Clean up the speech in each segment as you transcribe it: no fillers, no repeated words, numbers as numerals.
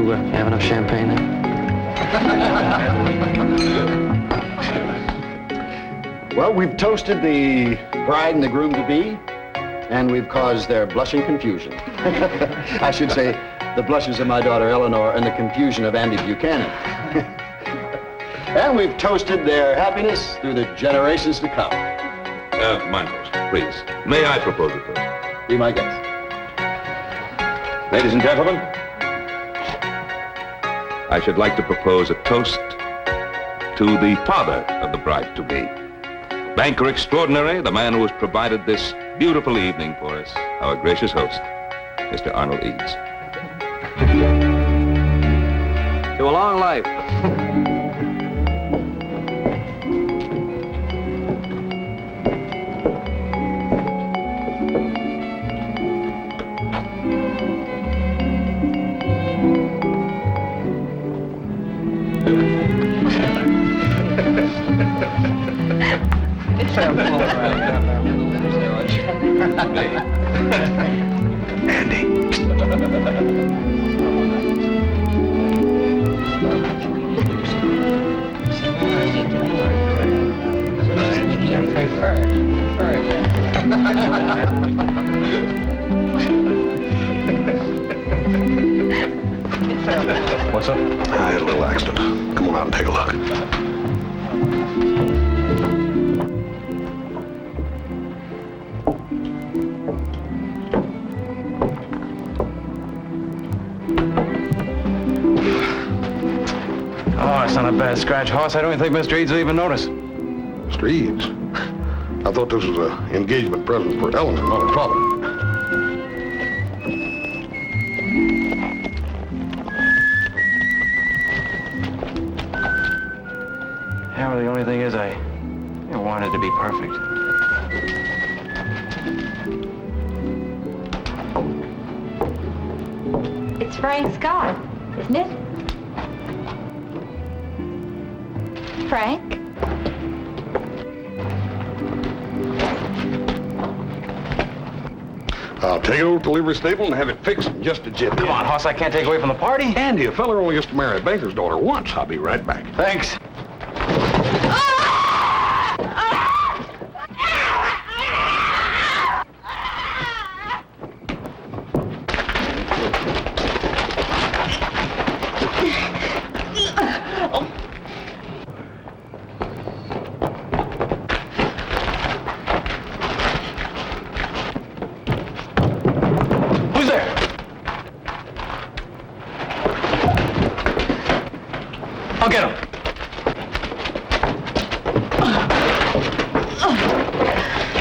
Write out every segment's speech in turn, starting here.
you have enough champagne now? Well, we've toasted the bride and the groom-to-be, and we've caused their blushing confusion. I should say the blushes of my daughter Eleanor and the confusion of Andy Buchanan. And we've toasted their happiness through the generations to come. Mindful, please. May I propose a toast? Be my guest. Ladies and gentlemen, I should like to propose a toast to the father of the bride-to-be. Banker extraordinary, the man who has provided this beautiful evening for us, our gracious host, Mr. Arnold Eads. To a long life. Andy. What's up? I had a little accident. Come on out and take a look. Oh, it's not a bad scratch, Hoss. I don't think Mr. Eads will even notice. Mr. Eads? I thought this was an engagement present for Eleanor, not her father. Yeah, well, the only thing is I want it to be perfect. It's Frank Scott, isn't it? Frank? I'll take it over to the livery stable and have it fixed in just a jiffy. Come on, Hoss, I can't take away from the party. Andy, a feller only gets to marry a banker's daughter once. I'll be right back. Thanks. I'll get him.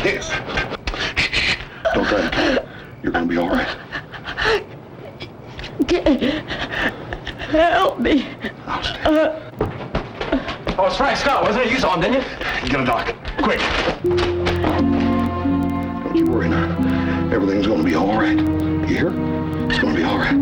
Yes. Shh. Don't try to. You're going to be all right. Help me. I'll stay. Oh, it's Frank Scott, wasn't it? You saw him, didn't you? Get a doc. Quick. Don't you worry now. Everything's going to be all right. You hear? It's going to be all right.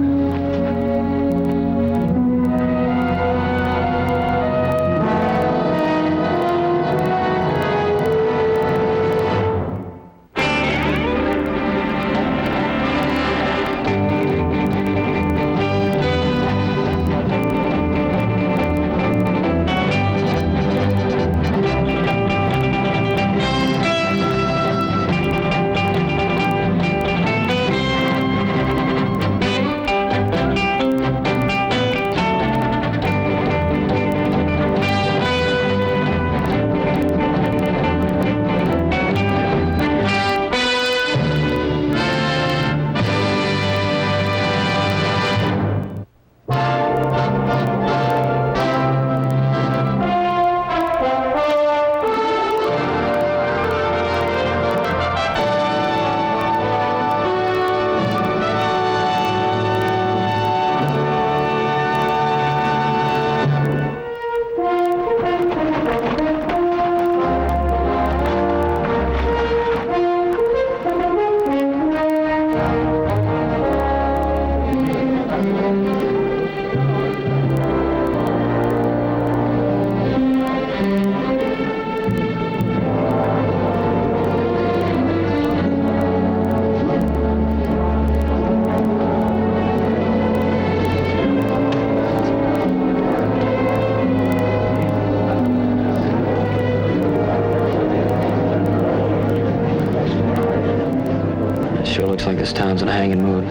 this town's in a hanging mood.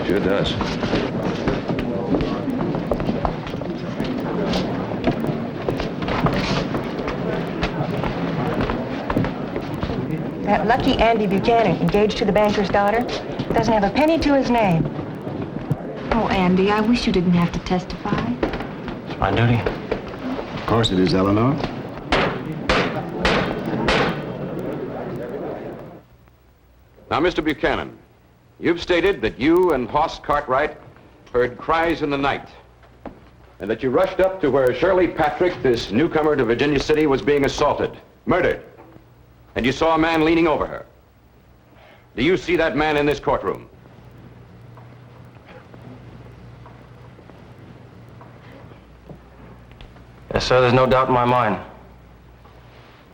Sure does. That lucky Andy Buchanan, engaged to the banker's daughter, doesn't have a penny to his name. Oh, Andy, I wish you didn't have to testify. It's my duty. Of course it is, Eleanor. Now, Mr. Buchanan, you've stated that you and Hoss Cartwright heard cries in the night, and that you rushed up to where Shirley Patrick, this newcomer to Virginia City, was being assaulted, murdered, and you saw a man leaning over her. Do you see that man in this courtroom? Yes, sir, there's no doubt in my mind.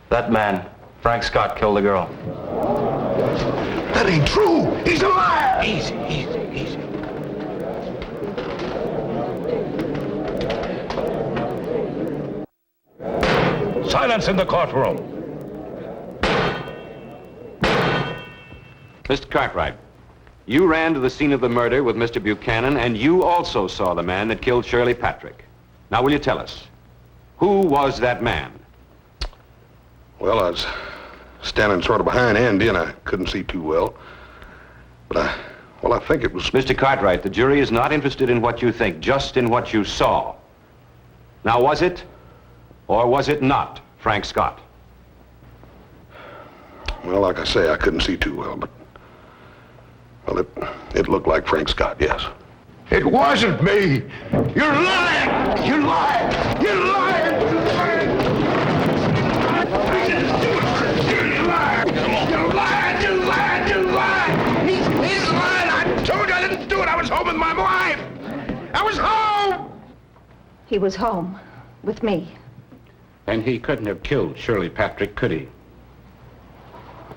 That man, Frank Scott, killed the girl. That ain't true. He's a liar. Easy. Silence in the courtroom. Mr. Cartwright, you ran to the scene of the murder with Mr. Buchanan, and you also saw the man that killed Shirley Patrick. Now, will you tell us, who was that man? Well, I was standing sort of behind Andy, and I couldn't see too well. But I think it was... Mr. Cartwright, the jury is not interested in what you think, just in what you saw. Now, was it, or was it not, Frank Scott? Well, like I say, I couldn't see too well, but... Well, it looked like Frank Scott, yes. It wasn't me. You're lying. You're lying. You're lying. You're lying. You're lying. You're lying. You're lying. You're lying. He's lying. I told you I didn't do it. I was home with my wife. I was home. He was home with me. And he couldn't have killed Shirley Patrick, could he?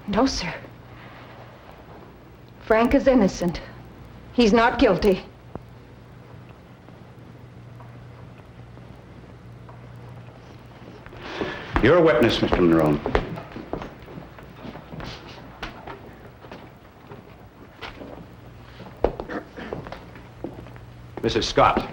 No, sir. Frank is innocent. He's not guilty. You're a witness, Mr. Monroe. Mrs. Scott,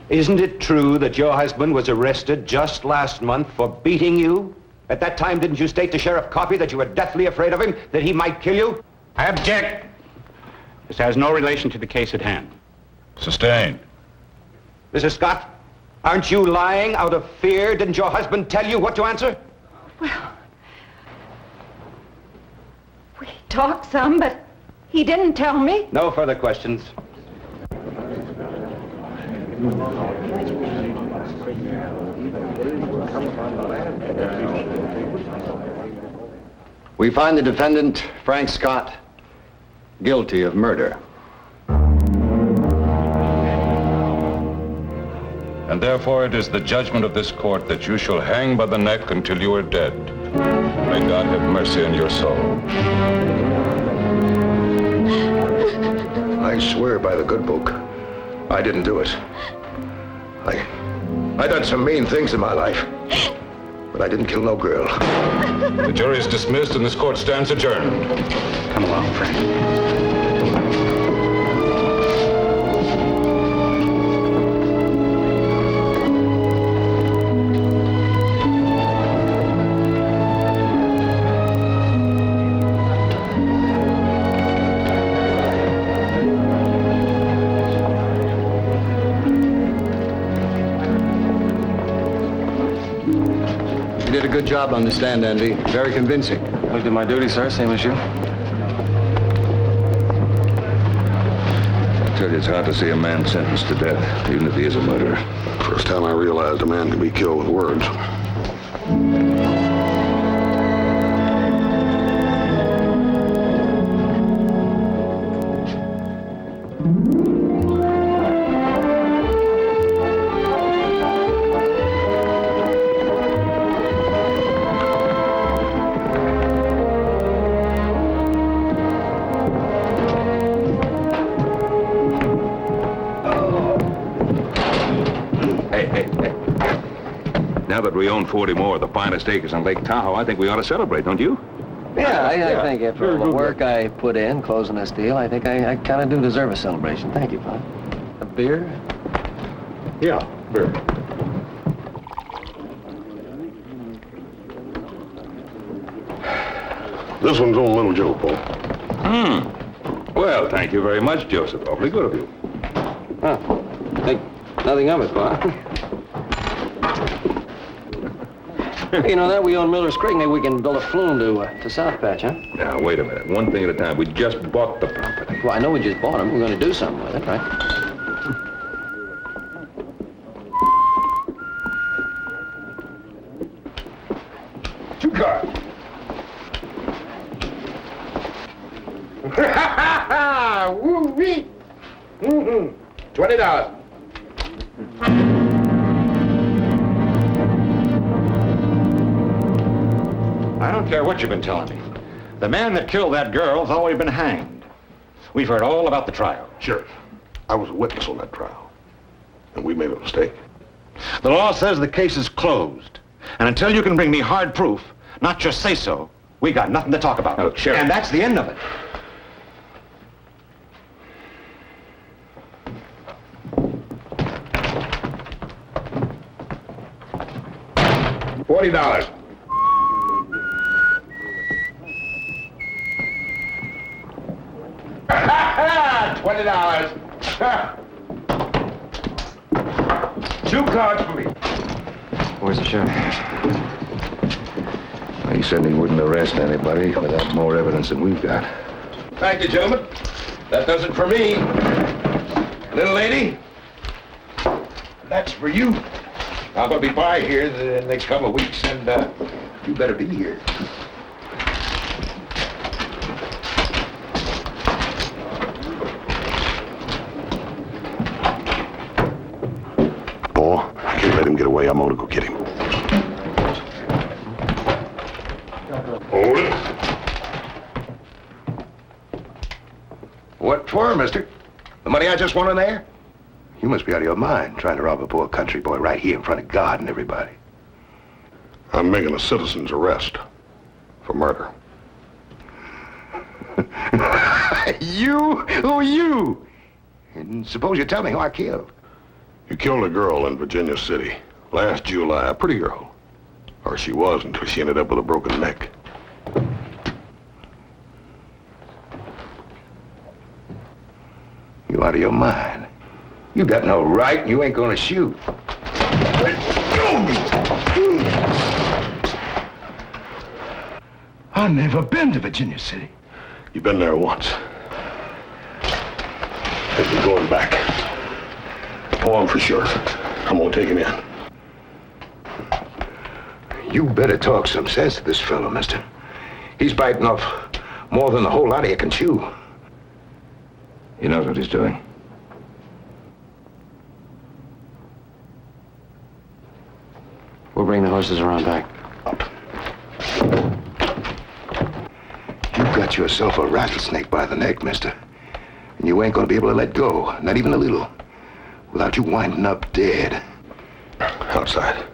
isn't it true that your husband was arrested just last month for beating you? At that time, didn't you state to Sheriff Coffey that you were deathly afraid of him, that he might kill you? I object. This has no relation to the case at hand. Sustained. Mrs. Scott, aren't you lying out of fear? Didn't your husband tell you what to answer? Well, we talked some, but he didn't tell me. No further questions. We find the defendant, Frank Scott, guilty of murder. And therefore it is the judgment of this court that you shall hang by the neck until you are dead. May God have mercy on your soul. I swear by the good book, I didn't do it. I done some mean things in my life, but I didn't kill no girl. The jury is dismissed and this court stands adjourned. Come along, Frank. You did a good job on the stand, Andy. Very convincing. I did my duty, sir, same as you. I tell you, it's hard to see a man sentenced to death, even if he is a murderer. First time I realized a man can be killed with words. Now that we own 40 more of the finest acres on Lake Tahoe, I think we ought to celebrate, don't you? Yeah, I think after all the work I put in closing this deal, I think I kind of do deserve a celebration. Thank you, Pop. A beer? Yeah, beer. This one's on Little Joe, Paul. Well, thank you very much, Joseph. Awfully good of you. Think nothing of it, Pop. You know that we own Miller's Creek. Maybe we can build a flume to South Patch, huh? Now, wait a minute. One thing at a time. We just bought the property. Well, I know we just bought them. We're going to do something with it, right? Two cars. Woo-wee! $20. I don't care what you've been telling me. The man that killed that girl's always been hanged. We've heard all about the trial. Sheriff, I was a witness on that trial, and we made a mistake. The law says the case is closed. And until you can bring me hard proof, not just say so, we got nothing to talk about. Look, Sheriff. And that's the end of it. $40. $20. Two cards for me. Where's the sheriff? He said he wouldn't arrest anybody without more evidence than we've got. Thank you, gentlemen. That does it for me. Little lady, that's for you. I'm going to be by here the next couple of weeks, and you better be here. Paul, I can't let him get away. I'm going to go get him. Hold it. What for, mister? The money I just won in there? You must be out of your mind trying to rob a poor country boy right here in front of God and everybody. I'm making a citizen's arrest for murder. You? Who are you? And suppose you tell me who I killed. You killed a girl in Virginia City last July, a pretty girl. Or she was until she ended up with a broken neck. You out of your mind. You got no right, and you ain't gonna shoot. I've never been to Virginia City. You've been there once. And you're going back. Paul, for sure. I'm gonna take him in. You better talk some sense to this fellow, mister. He's biting off more than the whole lot of you can chew. He knows what he's doing. We'll bring the horses around back. You got yourself a rattlesnake by the neck, mister. And you ain't gonna be able to let go, not even a little, without you winding up dead. Outside.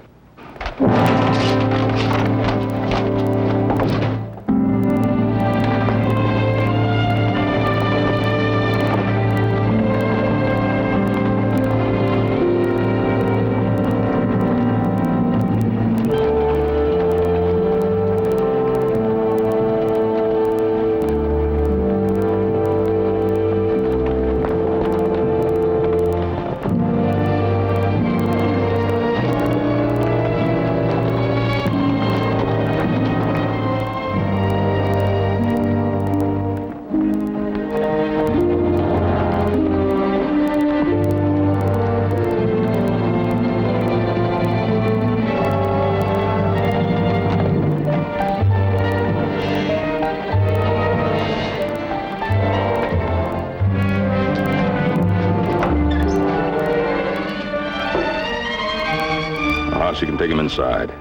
You can take him inside.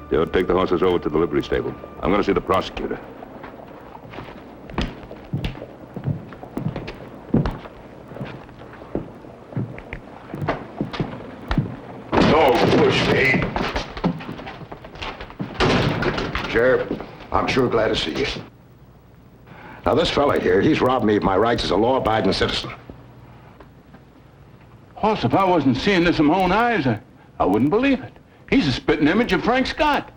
Joe, take the horses over to the livery stable. I'm going to see the prosecutor. Don't push me. Sheriff, I'm sure glad to see you. Now, this fella here, he's robbed me of my rights as a law-abiding citizen. Hoss, if I wasn't seeing this with my own eyes, I wouldn't believe it. He's a spitting image of Frank Scott.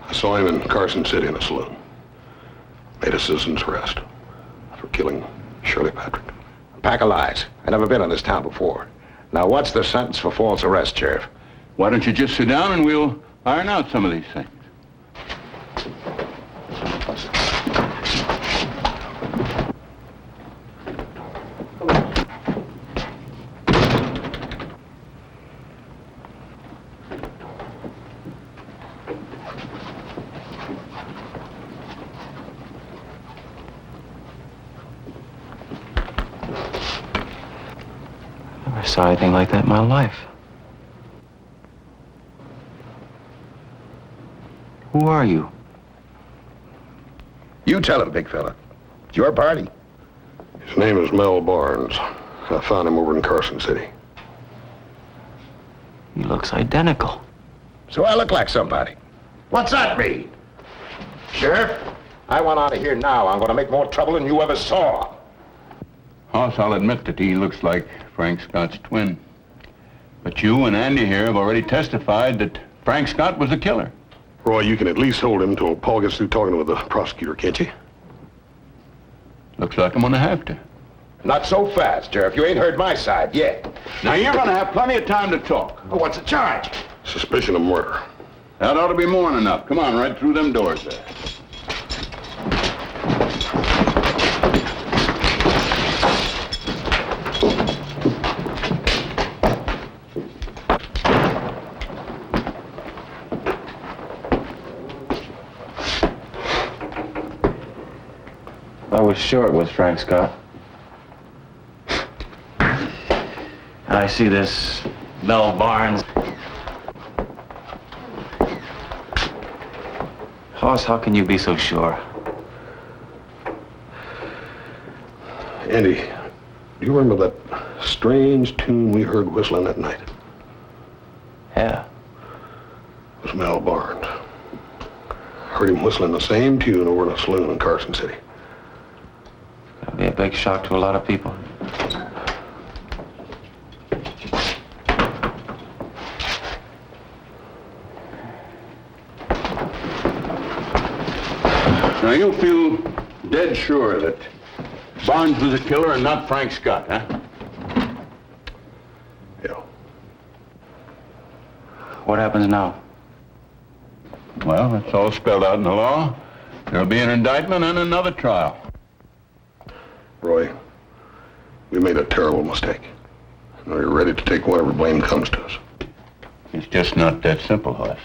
I saw him in Carson City in a saloon. Made a citizen's arrest for killing Shirley Patrick. A pack of lies. I've never been in this town before. Now, what's the sentence for false arrest, Sheriff? Why don't you just sit down and we'll iron out some of these things? I saw anything like that in my life. Who are you? You tell him, big fella. It's your party. His name is Mel Barnes. I found him over in Carson City. He looks identical. So I look like somebody. What's that mean? Sheriff, I want out of here now. I'm going to make more trouble than you ever saw. Hoss, I'll admit that he looks like Frank Scott's twin. But you and Andy here have already testified that Frank Scott was the killer. Roy, you can at least hold him till Paul gets through talking with the prosecutor, can't you? Looks like I'm gonna have to. Not so fast, Sheriff. You ain't heard my side yet. Now, you're gonna have plenty of time to talk. Oh, what's the charge? Suspicion of murder. That ought to be more than enough. Come on, right through them doors there. I was sure it was Frank Scott. I see this Mel Barnes. Hoss, how can you be so sure? Andy, do you remember that strange tune we heard whistling that night? Yeah. It was Mel Barnes. Heard him whistling the same tune over in a saloon in Carson City. That'll be a big shock to a lot of people. Now, you feel dead sure that Barnes was a killer and not Frank Scott, huh? Yeah. What happens now? Well, it's all spelled out in the law. There'll be an indictment and another trial. Roy, we made a terrible mistake. We're ready to take whatever blame comes to us. It's just not that simple, Hoss.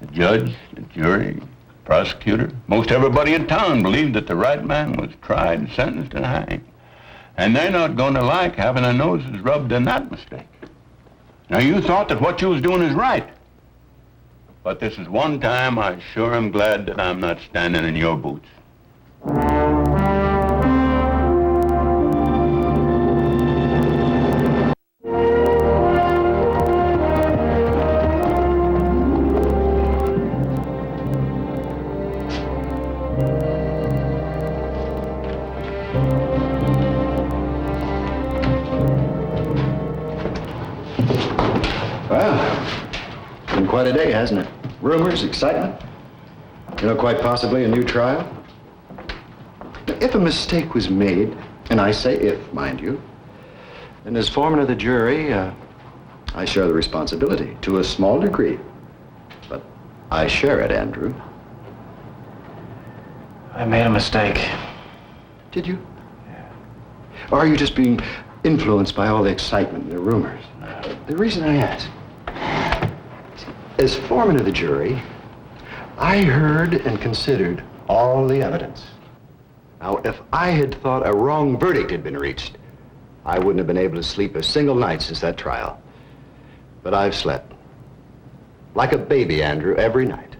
The judge, the jury, prosecutor, most everybody in town believed that the right man was tried and sentenced and hanged. And they're not going to like having their noses rubbed in that mistake. Now, you thought that what you was doing is right. But this is one time I sure am glad that I'm not standing in your boots. Quite a day, hasn't it? Rumors, excitement. Quite possibly a new trial. If a mistake was made, and I say if, mind you, then as foreman of the jury, I share the responsibility to a small degree. But I share it, Andrew. I made a mistake. Did you? Yeah. Or are you just being influenced by all the excitement and the rumors? The reason I ask, as foreman of the jury, I heard and considered all the evidence. Now, if I had thought a wrong verdict had been reached, I wouldn't have been able to sleep a single night since that trial. But I've slept like a baby, Andrew, every night.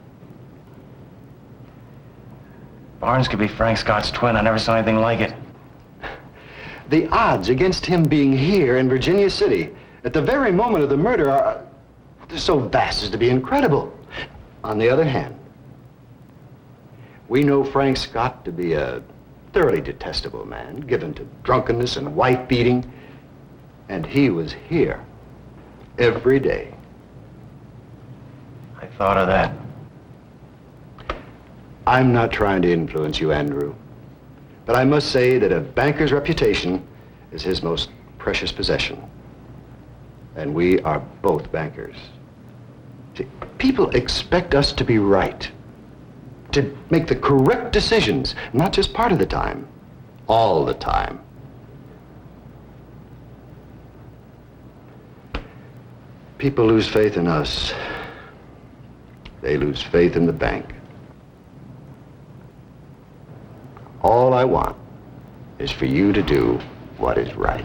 Barnes could be Frank Scott's twin. I never saw anything like it. The odds against him being here in Virginia City at the very moment of the murder are so vast as to be incredible. On the other hand, We know Frank Scott to be a thoroughly detestable man, given to drunkenness and wife-beating. And he was here every day. I thought of that. I'm not trying to influence you, Andrew. But I must say that a banker's reputation is his most precious possession. And we are both bankers. See, people expect us to be right, to make the correct decisions, not just part of the time, all the time. People lose faith in us. They lose faith in the bank. All I want is for you to do what is right.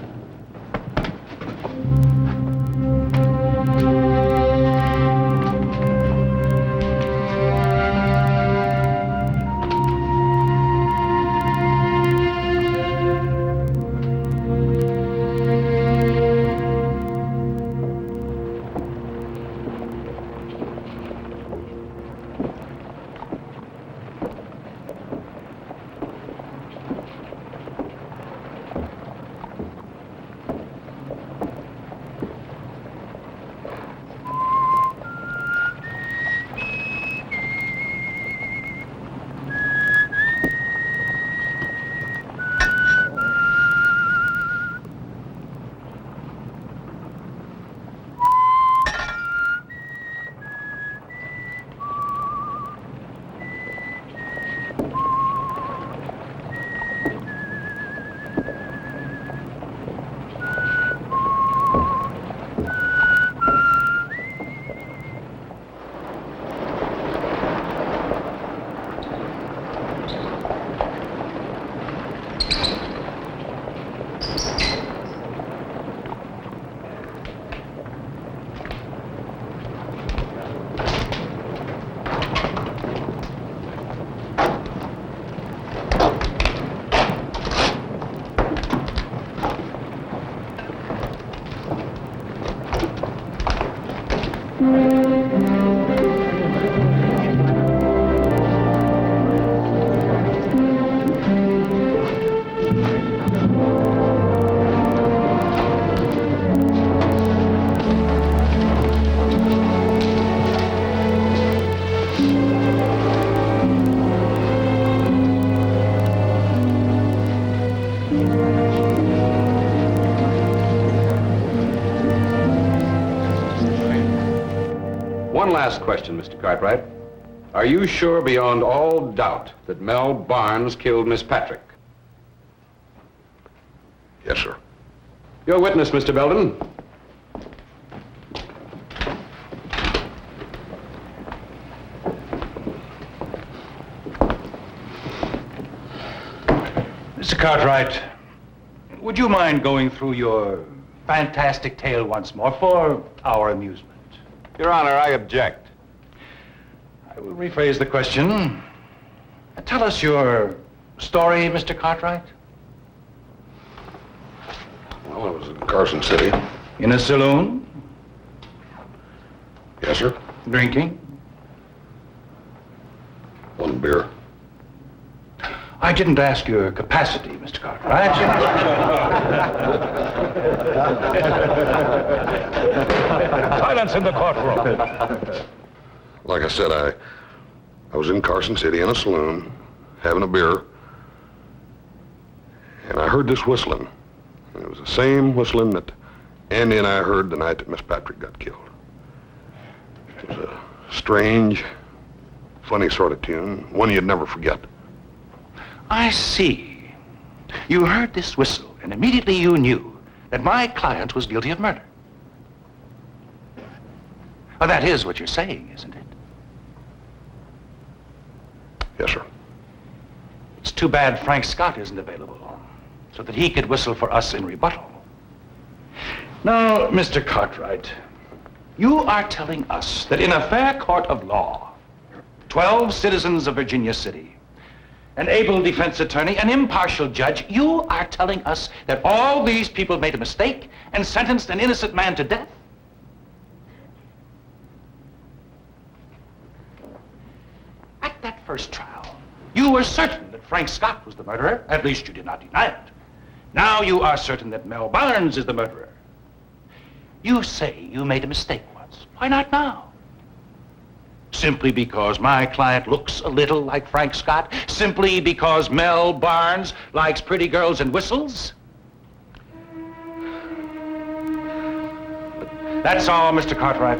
One last question, Mr. Cartwright. Are you sure beyond all doubt that Mel Barnes killed Miss Patrick? Yes, sir. Your witness, Mr. Belden. Mr. Cartwright, would you mind going through your fantastic tale once more for our amusement? Your Honor, I object. I will rephrase the question. Tell us your story, Mr. Cartwright. Well, I was in Carson City. In a saloon? Yes, sir. Drinking? One beer. I didn't ask your capacity, Mr. Cartwright. Silence in the courtroom. Like I said, I was in Carson City in a saloon, having a beer, and I heard this whistling. And it was the same whistling that Andy and I heard the night that Miss Patrick got killed. It was a strange, funny sort of tune, one you'd never forget. I see. You heard this whistle, and immediately you knew that my client was guilty of murder. Well, that is what you're saying, isn't it? Yes, sir. It's too bad Frank Scott isn't available, so that he could whistle for us in rebuttal. Now, Mr. Cartwright, you are telling us that in a fair court of law, 12 citizens of Virginia City, an able defense attorney, an impartial judge, you are telling us that all these people made a mistake and sentenced an innocent man to death? At that first trial, You were certain that Frank Scott was the murderer. At least you did not deny it. Now you are certain that Mel Barnes is the murderer. You say you made a mistake once. Why not now? Simply because my client looks a little like Frank Scott? Simply because Mel Barnes likes pretty girls and whistles? That's all, Mr. Cartwright.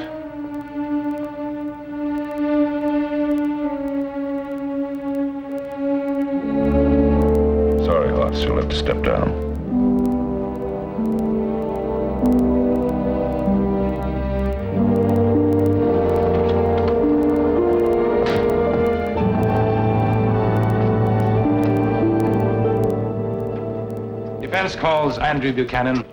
Sorry, Hoss. You'll have to step down. Defense calls Andrew Buchanan.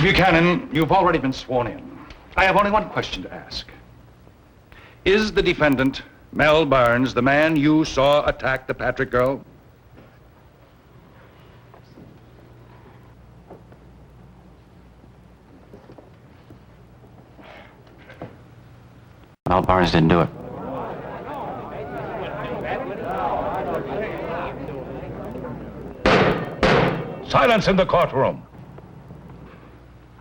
Mr. Buchanan, you've already been sworn in. I have only one question to ask. Is the defendant, Mel Barnes, the man you saw attack the Patrick girl? Mel Barnes didn't do it. Silence in the courtroom.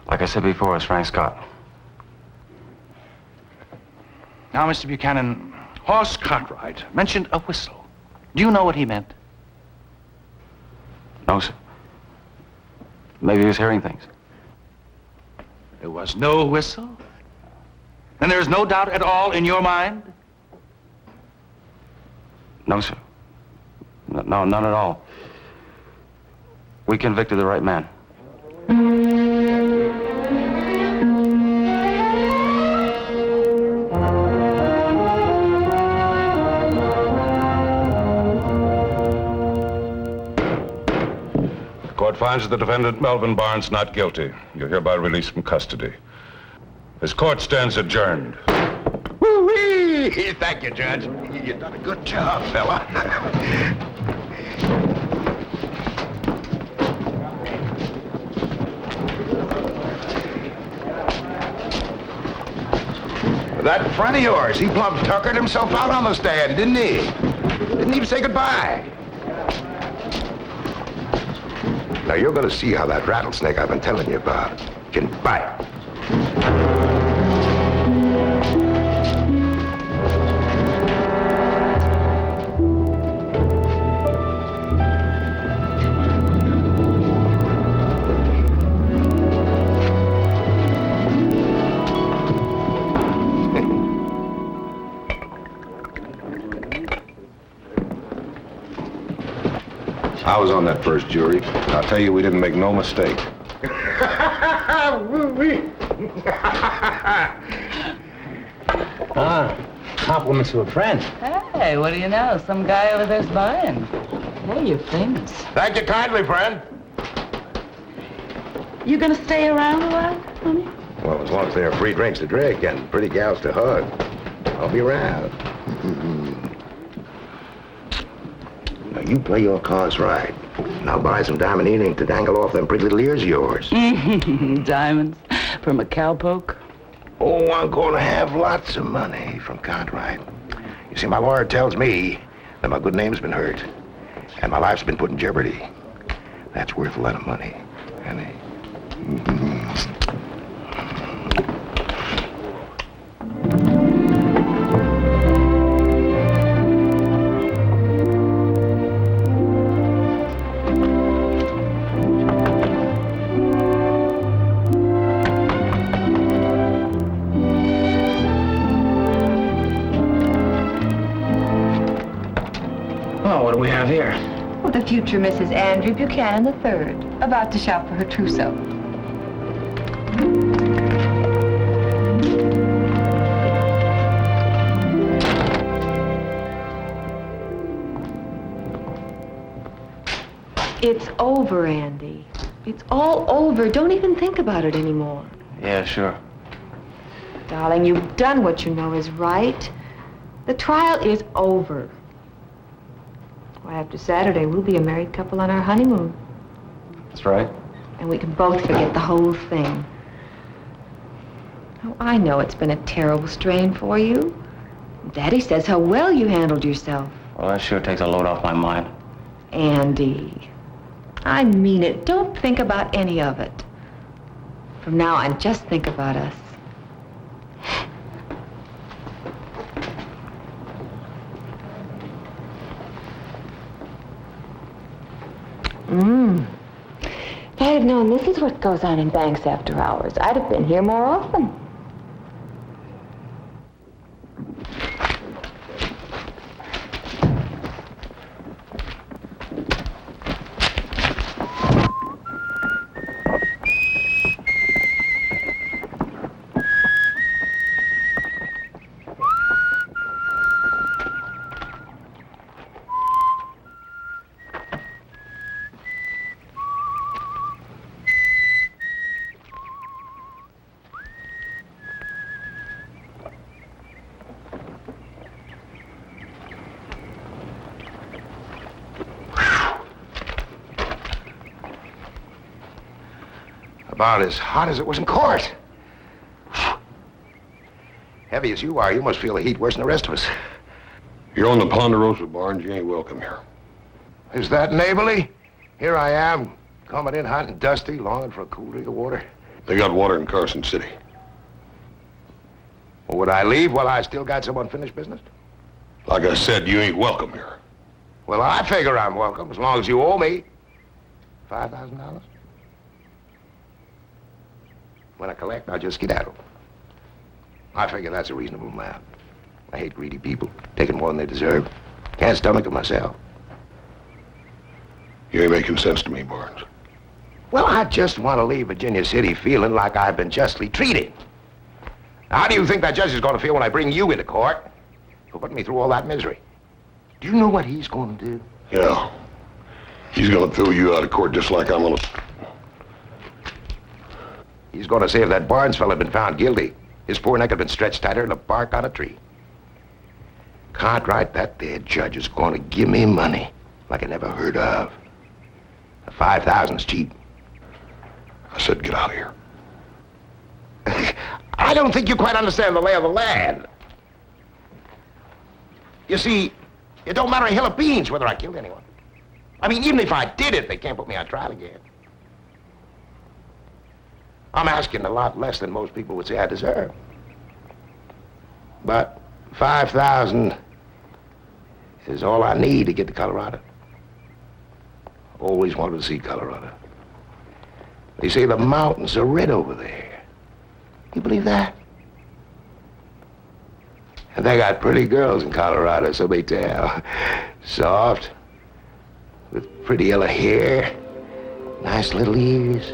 Like I said before, it's Frank Scott. Now, Mr. Buchanan, Hoss Cartwright mentioned a whistle. Do you know what he meant? No, sir. Maybe he was hearing things. There was no whistle? Then there's no doubt at all in your mind? No, sir. No, none at all. We convicted the right man. The court finds the defendant, Melvin Barnes, not guilty. You're hereby released from custody. This court stands adjourned. Woo-wee! Thank you, Judge. You've done a good job, fella. That friend of yours, he plumb tuckered himself out on the stand, didn't he? Didn't even say goodbye. Now, you're gonna see how that rattlesnake I've been telling you about can bite. I was on that first jury. I'll tell you, we didn't make no mistake. Compliments to a friend. Hey, what do you know? Some guy over there's buying. Hey, you're famous. Thank you kindly, friend. You gonna stay around a while, honey? Well, as long as there are free drinks to drink and pretty gals to hug, I'll be around. Now, you play your cards right, and I'll buy some diamond earrings to dangle off them pretty little ears of yours. Diamonds from a cowpoke? Oh, I'm going to have lots of money from Cartwright. You see, my word tells me that my good name's been hurt, and my life's been put in jeopardy. That's worth a lot of money, honey. What do we have here? Well, the future Mrs. Andrew Buchanan III, about to shop for her trousseau. It's over, Andy. It's all over. Don't even think about it anymore. Yeah, sure. Darling, you've done what you know is right. The trial is over. Well, after Saturday, we'll be a married couple on our honeymoon. That's right. And we can both forget the whole thing. Oh, I know it's been a terrible strain for you. Daddy says how well you handled yourself. Well, that sure takes a load off my mind. Andy, I mean it. Don't think about any of it. From now on, just think about us. If I had known this is what goes on in banks after hours, I'd have been here more often. About as hot as it was in court. Heavy as you are, you must feel the heat worse than the rest of us. You're on the Ponderosa, Barnes. You ain't welcome here. Is that neighborly? Here I am, coming in hot and dusty, longing for a cool drink of water. They got water in Carson City. Well, would I leave while I still got some unfinished business? Like I said, you ain't welcome here. Well, I figure I'm welcome, as long as you owe me $5,000. When I collect, I'll just skedaddle. I figure that's a reasonable amount. I hate greedy people, taking more than they deserve. Can't stomach it myself. You ain't making sense to me, Barnes. Well, I just want to leave Virginia City feeling like I've been justly treated. How do you think that judge is going to feel when I bring you into court for putting me through all that misery? Do you know what he's going to do? Yeah. He's going to throw you out of court just like I'm going to... He's going to say if that Barnes fella had been found guilty, his poor neck had been stretched tighter than a bark on a tree. Cartwright, that there judge is going to give me money like I never heard of. $5,000's cheap. I said get out of here. I don't think you quite understand the lay of the land. You see, it don't matter a hill of beans whether I killed anyone. I mean, even if I did it, they can't put me on trial again. I'm asking a lot less than most people would say I deserve. But $5,000 is all I need to get to Colorado. Always wanted to see Colorado. They say the mountains are red over there. You believe that? And they got pretty girls in Colorado, so they tell. Soft, with pretty yellow hair, nice little ears,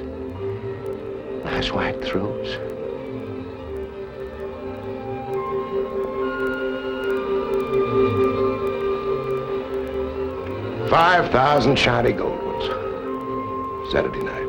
nice white throats. $5,000 shiny gold ones. Saturday night.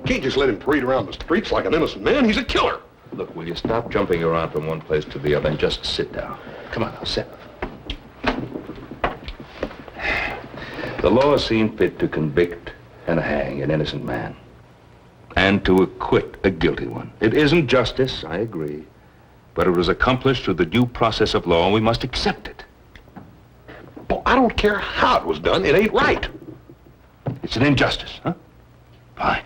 Can't just let him parade around the streets like an innocent man. He's a killer. Look, will you stop jumping around from one place to the other and just sit down? Come on now, sit. The law has seen fit to convict and hang an innocent man and to acquit a guilty one. It isn't justice, I agree, but it was accomplished through the due process of law, and we must accept it. Well, I don't care how it was done. It ain't right. It's an injustice, huh? Fine.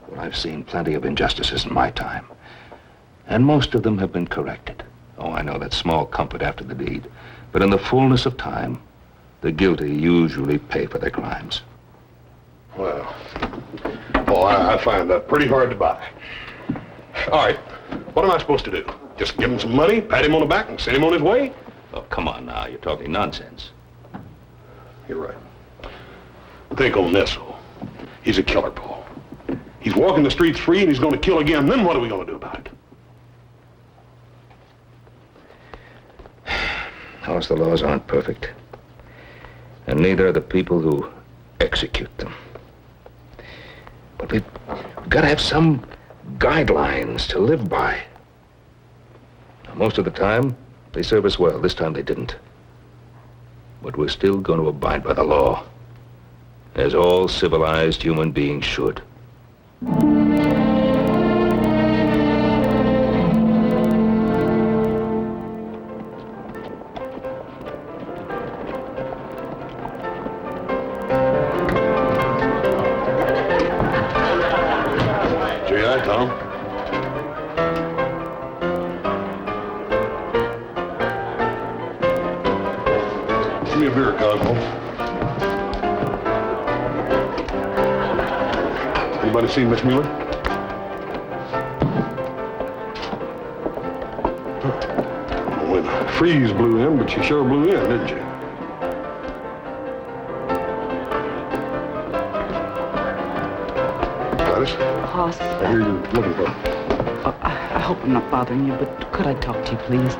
Well, I've seen plenty of injustices in my time, and most of them have been corrected. Oh, I know that's small comfort after the deed, but in the fullness of time, the guilty usually pay for their crimes. Well, Paul. I find that pretty hard to buy. All right, what am I supposed to do? Just give him some money, pat him on the back, and send him on his way? Oh, come on now. You're talking nonsense. You're right. Think on this, though. He's a killer, Paul. He's walking the streets free, and he's going to kill again. Then what are we going to do about it? House, the laws aren't perfect. And neither are the people who execute them. But we've got to have some guidelines to live by. Now, most of the time, they serve us well. This time they didn't. But we're still going to abide by the law, as all civilized human beings should. J.I., Tom. Give me a beer, Cosmo. Anybody seen Miss Mueller? Well, the freeze blew in, but she sure blew in, didn't she? Gladys? Hoss. I hear you're looking for her. I hope I'm not bothering you, but could I talk to you, please?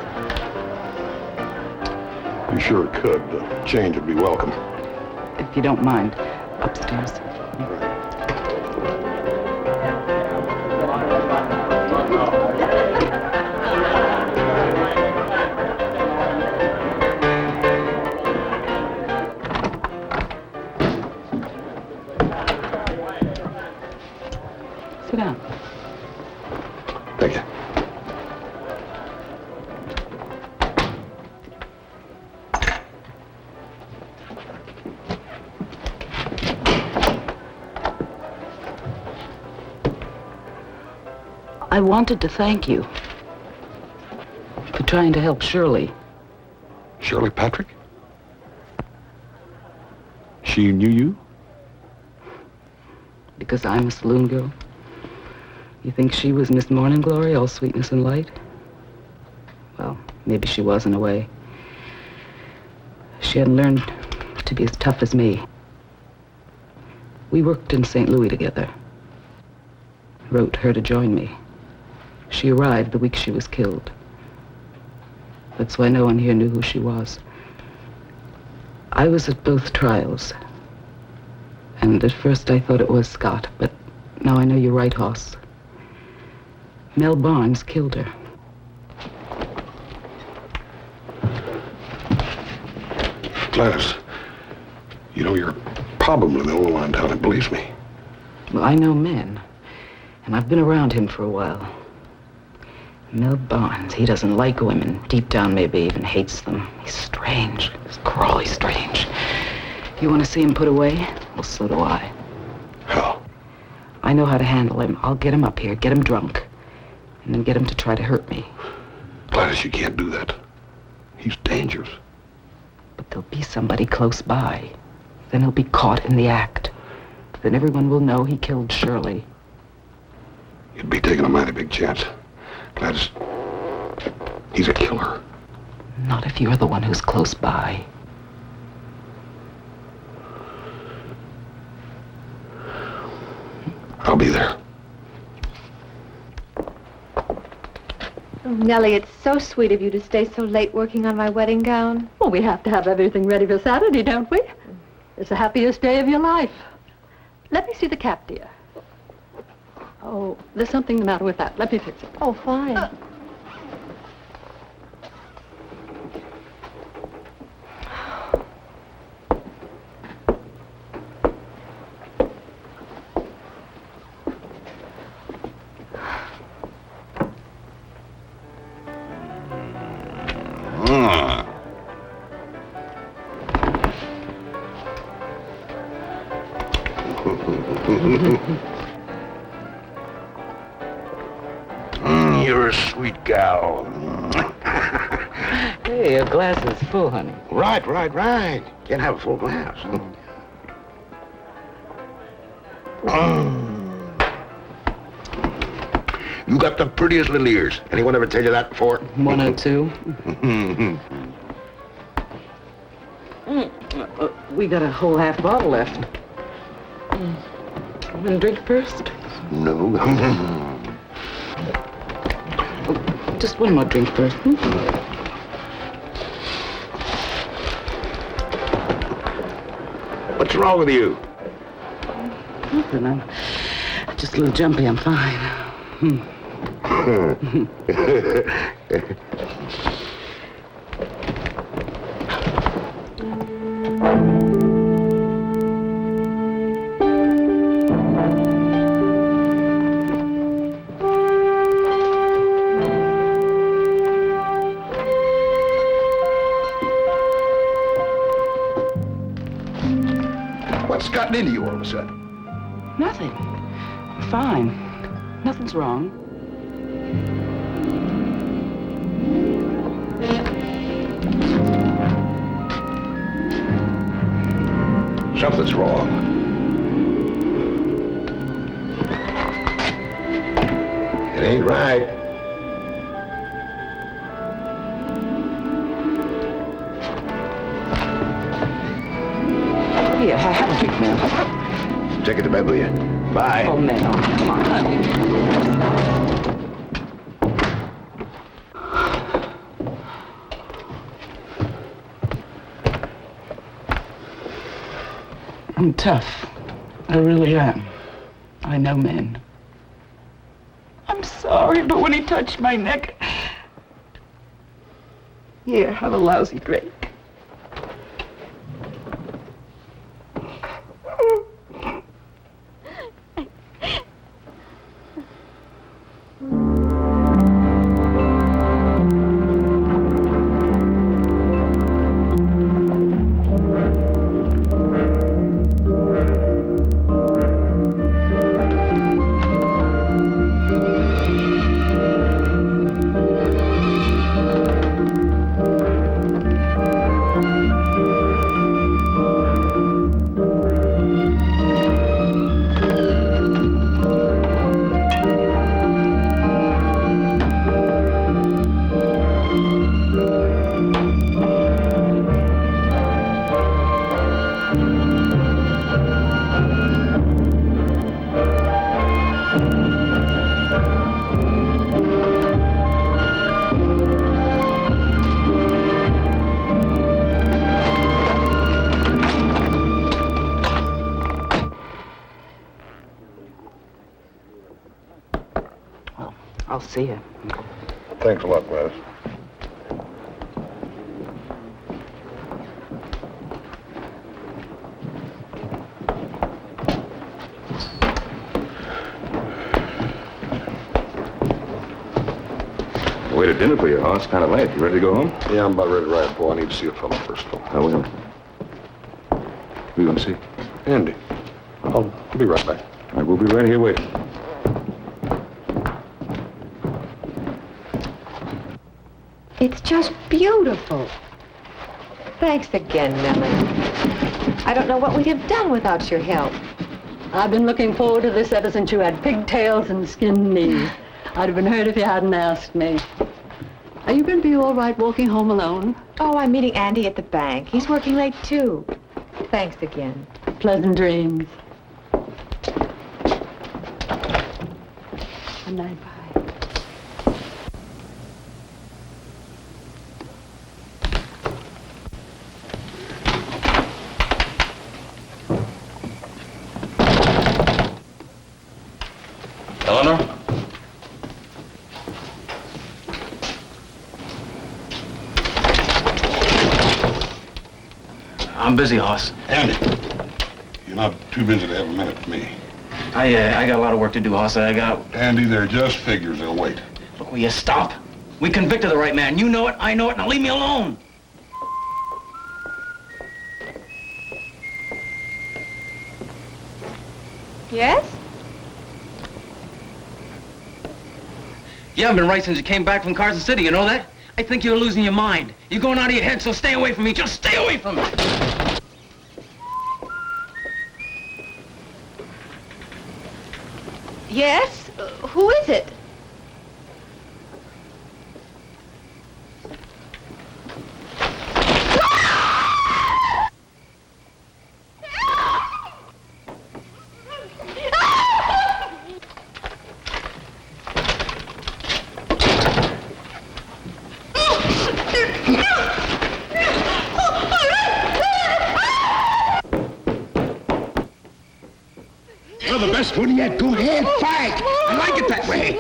You sure could. The change would be welcome. If you don't mind, upstairs. Sit down. Thank you. I wanted to thank you for trying to help Shirley. Shirley Patrick? She knew you? Because I'm a saloon girl. You think she was Miss Morning Glory, all sweetness and light? Well, maybe she was in a way. She hadn't learned to be as tough as me. We worked in St. Louis together. Wrote her to join me. She arrived the week she was killed. That's why no one here knew who she was. I was at both trials. And at first I thought it was Scott, but now I know you're right, Hoss. Mel Barnes killed her. Gladys, you know, you're probably the only one in town that believes me. Well, I know men, and I've been around him for a while. Mel Barnes, he doesn't like women. Deep down, maybe even hates them. He's strange. He's crawly strange. You want to see him put away? Well, so do I. How? I know how to handle him. I'll get him up here, get him drunk, and then get him to try to hurt me. Gladys, you can't do that. He's dangerous. But there'll be somebody close by. Then he'll be caught in the act. Then everyone will know he killed Shirley. You'd be taking a mighty big chance. Gladys, he's a killer. Not if you're the one who's close by. I'll be there. Oh, Nellie, it's so sweet of you to stay so late working on my wedding gown. Well, we have to have everything ready for Saturday, don't we? It's the happiest day of your life. Let me see the cap, dear. Oh, there's something the matter with that. Let me fix it. Oh, fine. You're a sweet gal. Hey, your glass is full, honey. Right. Can't have a full glass. got the prettiest little ears. Anyone ever tell you that before? 102. We got a whole half bottle left. Want to drink first? No. Just one more drink first. What's wrong with you? Nothing. I'm just a little jumpy. I'm fine. What's gotten into you all of a sudden? Nothing. Fine. Nothing's wrong. Something's wrong. It ain't right. Here, have a drink, man. Take it to bed with you. Bye. Oh, man, come on. I'm tough. I really am. I know men. I'm sorry, but when he touched my neck... Here, have a lousy drink. I'll see you. Thanks a lot, Wes. Waited dinner for you, huh? It's kind of late. You ready to go home? Yeah, I'm about ready to ride, boy. I need to see a fellow first, though. I will. Who you going to see? Andy. I'll be right back. I will be right here waiting. It's just beautiful. Thanks again, Millie. I don't know what we'd have done without your help. I've been looking forward to this ever since you had pigtails and skinned knees. I'd have been hurt if you hadn't asked me. Are you going to be all right walking home alone? Oh, I'm meeting Andy at the bank. He's working late, too. Thanks again. Pleasant dreams. Good night. Bye. Eleanor? I'm busy, Hoss. Andy, you're not too busy to have a minute for me. I got a lot of work to do, Hoss. Andy, they're just figures. They'll wait. Look, will you stop? We convicted the right man. You know it, I know it, now leave me alone. Yes? You haven't been right since you came back from Carson City, you know that? I think you're losing your mind. You're going out of your head, so stay away from me. Just stay away from me. Yes? Who is it? less fun yet. Go ahead, fight. I like it that way.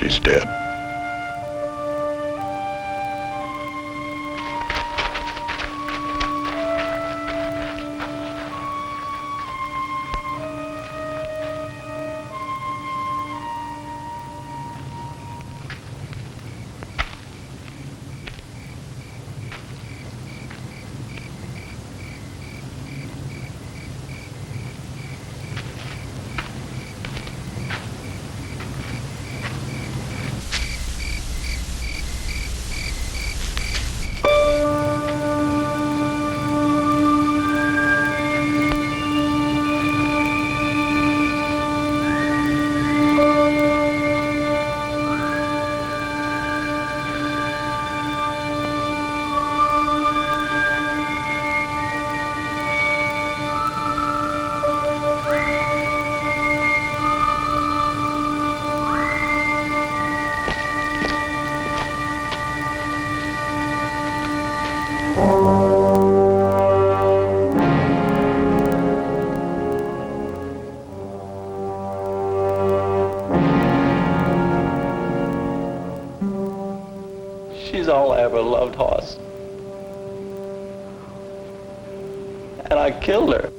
She's dead. She's all I ever loved, Hoss. And I killed her.